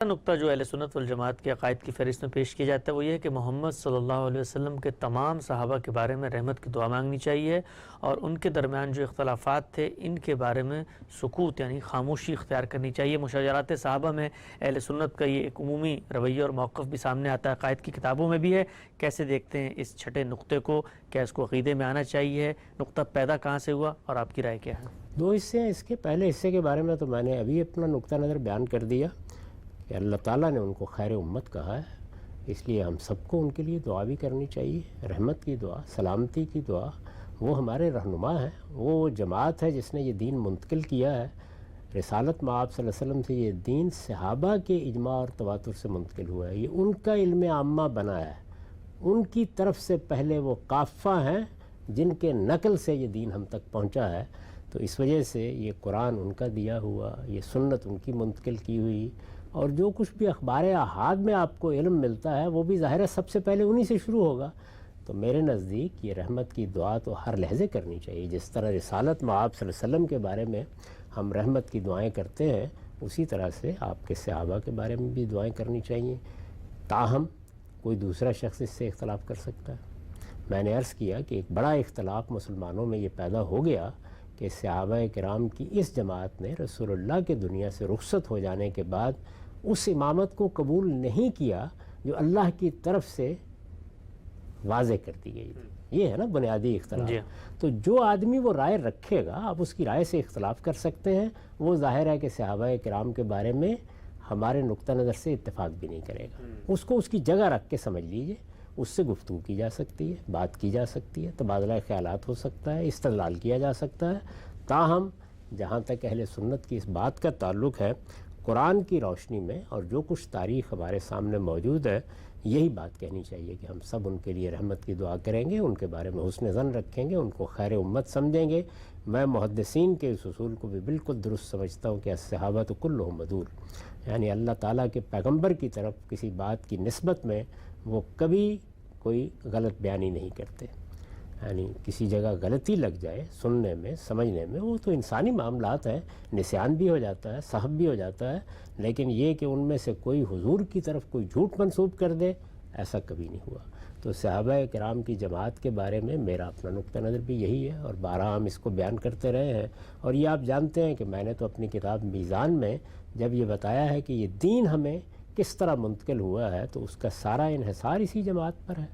نقطہ جو اہل سنت والجماعت کے عقائد کی فہرست میں پیش کیا جاتا ہے وہ یہ ہے کہ محمد صلی اللہ علیہ وسلم کے تمام صحابہ کے بارے میں رحمت کی دعا مانگنی چاہیے، اور ان کے درمیان جو اختلافات تھے ان کے بارے میں سکوت یعنی خاموشی اختیار کرنی چاہیے۔ مشاجرات صحابہ میں اہل سنت کا یہ ایک عمومی رویہ اور موقف بھی سامنے آتا ہے، عقائد کی کتابوں میں بھی ہے۔ کیسے دیکھتے ہیں اس چھٹے نقطے کو؟ کیا اس کو عقیدے میں آنا چاہیے؟ نقطہ پیدا کہاں سے ہوا اور آپ کی رائے کیا ہے؟ دو حصے ہیں اس کے۔ پہلے حصے کے بارے میں تو میں نے ابھی اپنا نقطہ نظر بیان کر دیا کہ اللہ تعالیٰ نے ان کو خیر امت کہا ہے، اس لیے ہم سب کو ان کے لیے دعا بھی کرنی چاہیے، رحمت کی دعا، سلامتی کی دعا۔ وہ ہمارے رہنما ہیں، وہ جماعت ہے جس نے یہ دین منتقل کیا ہے۔ رسالت مآب صلی اللہ علیہ وسلم سے یہ دین صحابہ کے اجماع اور تواتر سے منتقل ہوا ہے، یہ ان کا علم عامہ بنا ہے، ان کی طرف سے پہلے وہ کافہ ہیں جن کے نقل سے یہ دین ہم تک پہنچا ہے۔ تو اس وجہ سے یہ قرآن ان کا دیا ہوا، یہ سنت ان کی منتقل کی ہوئی، اور جو کچھ بھی اخبار احاد میں آپ کو علم ملتا ہے وہ بھی ظاہر ہے سب سے پہلے انہی سے شروع ہوگا۔ تو میرے نزدیک یہ رحمت کی دعا تو ہر لحظے کرنی چاہیے، جس طرح رسالت مآب صلی اللہ علیہ وسلم کے بارے میں ہم رحمت کی دعائیں کرتے ہیں، اسی طرح سے آپ کے صحابہ کے بارے میں بھی دعائیں کرنی چاہیے۔ تاہم کوئی دوسرا شخص اس سے اختلاف کر سکتا ہے۔ میں نے عرض کیا کہ ایک بڑا اختلاف مسلمانوں میں یہ پیدا ہو گیا کہ صحابہ کرام کی اس جماعت نے رسول اللہ کے دنیا سے رخصت ہو جانے کے بعد اس امامت کو قبول نہیں کیا جو اللہ کی طرف سے واضح کر دی گئی تھی۔ یہ ہے نا بنیادی اختلاف۔ تو جو آدمی وہ رائے رکھے گا، آپ اس کی رائے سے اختلاف کر سکتے ہیں، وہ ظاہر ہے کہ صحابہ کرام کے بارے میں ہمارے نقطہ نظر سے اتفاق بھی نہیں کرے گا۔ اس کو اس کی جگہ رکھ کے سمجھ لیجئے، اس سے گفتگو کی جا سکتی ہے، بات کی جا سکتی ہے، تبادلہ خیالات ہو سکتا ہے، استدلال کیا جا سکتا ہے۔ تاہم جہاں تک اہل سنت کی اس بات کا تعلق ہے، قرآن کی روشنی میں اور جو کچھ تاریخ ہمارے سامنے موجود ہے، یہی بات کہنی چاہیے کہ ہم سب ان کے لیے رحمت کی دعا کریں گے، ان کے بارے میں حسن ظن رکھیں گے، ان کو خیر امت سمجھیں گے۔ میں محدثین کے اس اصول کو بھی بالکل درست سمجھتا ہوں کہ الصحابہ کلھم عدول، یعنی اللہ تعالیٰ کے پیغمبر کی طرف کسی بات کی نسبت میں وہ کبھی کوئی غلط بیانی نہیں کرتے۔ یعنی کسی جگہ غلطی لگ جائے سننے میں، سمجھنے میں، وہ تو انسانی معاملات ہیں، نسیان بھی ہو جاتا ہے، سہو بھی ہو جاتا ہے، لیکن یہ کہ ان میں سے کوئی حضور کی طرف کوئی جھوٹ منسوب کر دے، ایسا کبھی نہیں ہوا۔ تو صحابہ کرام کی جماعت کے بارے میں میرا اپنا نقطہ نظر بھی یہی ہے، اور بارہا ہم اس کو بیان کرتے رہے ہیں۔ اور یہ آپ جانتے ہیں کہ میں نے تو اپنی کتاب میزان میں جب یہ بتایا ہے کہ یہ دین ہمیں کس طرح منتقل ہوا ہے، تو اس کا سارا انحصار اسی جماعت پر ہے۔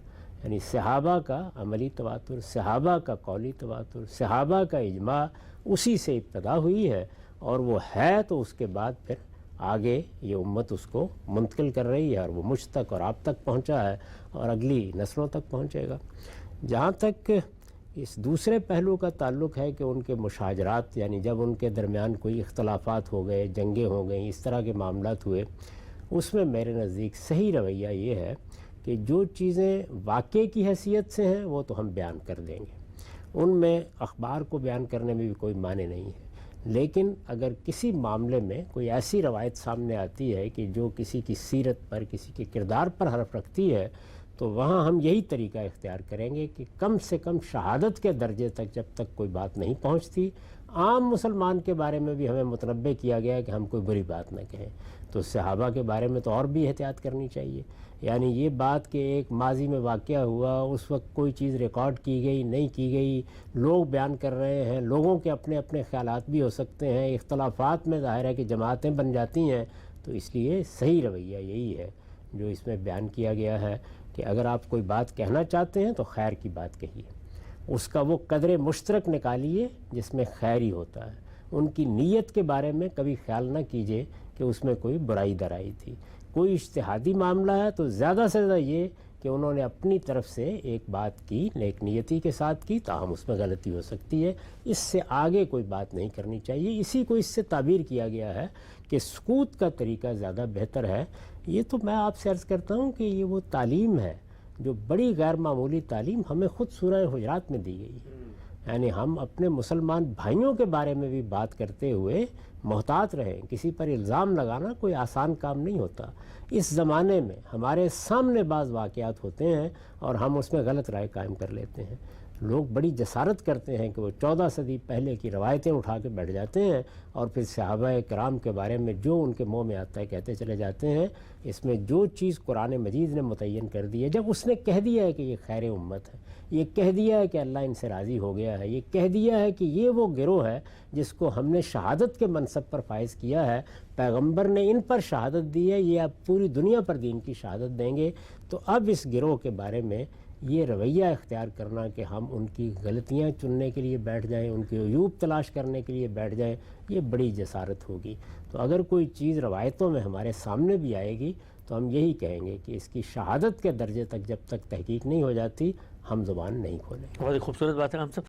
یعنی صحابہ کا عملی تواتر، صحابہ کا قولی تواتر، صحابہ کا اجماع اسی سے ابتدا ہوئی ہے، اور وہ ہے تو اس کے بعد پھر آگے یہ امت اس کو منتقل کر رہی ہے، اور وہ مجھ تک اور آپ تک پہنچا ہے اور اگلی نسلوں تک پہنچے گا۔ جہاں تک اس دوسرے پہلو کا تعلق ہے کہ ان کے مشاجرات، یعنی جب ان کے درمیان کوئی اختلافات ہو گئے، جنگیں ہو گئیں، اس طرح کے معاملات ہوئے، اس میں میرے نزدیک صحیح رویہ یہ ہے کہ جو چیزیں واقعے کی حیثیت سے ہیں وہ تو ہم بیان کر دیں گے، ان میں اخبار کو بیان کرنے میں بھی کوئی معنی نہیں ہے۔ لیکن اگر کسی معاملے میں کوئی ایسی روایت سامنے آتی ہے کہ جو کسی کی سیرت پر، کسی کے کردار پر حرف رکھتی ہے، تو وہاں ہم یہی طریقہ اختیار کریں گے کہ کم سے کم شہادت کے درجے تک جب تک کوئی بات نہیں پہنچتی، عام مسلمان کے بارے میں بھی ہمیں متنبہ کیا گیا ہے کہ ہم کوئی بری بات نہ کہیں، تو صحابہ کے بارے میں تو اور بھی احتیاط کرنی چاہیے۔ یعنی یہ بات کہ ایک ماضی میں واقعہ ہوا، اس وقت کوئی چیز ریکارڈ کی گئی نہیں کی گئی، لوگ بیان کر رہے ہیں، لوگوں کے اپنے اپنے خیالات بھی ہو سکتے ہیں، اختلافات میں ظاہر ہے کہ جماعتیں بن جاتی ہیں، تو اس لیے صحیح رویہ یہی ہے جو اس میں بیان کیا گیا ہے کہ اگر آپ کوئی بات کہنا چاہتے ہیں تو خیر کی بات کہیے، اس کا وہ قدر مشترک نکالیے جس میں خیر ہی ہوتا ہے۔ ان کی نیت کے بارے میں کبھی خیال نہ کیجئے کہ اس میں کوئی برائی درائی تھی۔ کوئی اجتہادی معاملہ ہے تو زیادہ سے زیادہ یہ کہ انہوں نے اپنی طرف سے ایک بات کی، نیک نیتی کے ساتھ کی، تاہم اس میں غلطی ہو سکتی ہے، اس سے آگے کوئی بات نہیں کرنی چاہیے۔ اسی کو اس سے تعبیر کیا گیا ہے کہ سکوت کا طریقہ زیادہ بہتر ہے۔ یہ تو میں آپ سے عرض کرتا ہوں کہ یہ وہ تعلیم ہے جو بڑی غیر معمولی تعلیم ہمیں خود سورہ حجرات میں دی گئی ہے۔ یعنی ہم اپنے مسلمان بھائیوں کے بارے میں بھی بات کرتے ہوئے محتاط رہیں، کسی پر الزام لگانا کوئی آسان کام نہیں ہوتا۔ اس زمانے میں ہمارے سامنے بعض واقعات ہوتے ہیں اور ہم اس میں غلط رائے قائم کر لیتے ہیں، لوگ بڑی جسارت کرتے ہیں کہ وہ 14 صدی پہلے کی روایتیں اٹھا کے بیٹھ جاتے ہیں اور پھر صحابہ کرام کے بارے میں جو ان کے منہ میں آتا ہے کہتے چلے جاتے ہیں۔ اس میں جو چیز قرآن مجید نے متعین کر دی ہے، جب اس نے کہہ دیا ہے کہ یہ خیر امت ہے، یہ کہہ دیا ہے کہ اللہ ان سے راضی ہو گیا ہے، یہ کہہ دیا ہے کہ یہ وہ گروہ ہے جس کو ہم نے شہادت کے منصب پر فائز کیا ہے، پیغمبر نے ان پر شہادت دی ہے، یہ اب پوری دنیا پر دین کی شہادت دیں گے، تو اب اس گروہ کے بارے میں یہ رویہ اختیار کرنا کہ ہم ان کی غلطیاں چننے کے لیے بیٹھ جائیں، ان کے عیوب تلاش کرنے کے لیے بیٹھ جائیں، یہ بڑی جسارت ہوگی۔ تو اگر کوئی چیز روایتوں میں ہمارے سامنے بھی آئے گی تو ہم یہی کہیں گے کہ اس کی شہادت کے درجے تک جب تک تحقیق نہیں ہو جاتی ہم زبان نہیں کھولیں۔ بہت ہی خوبصورت بات ہے ہم سب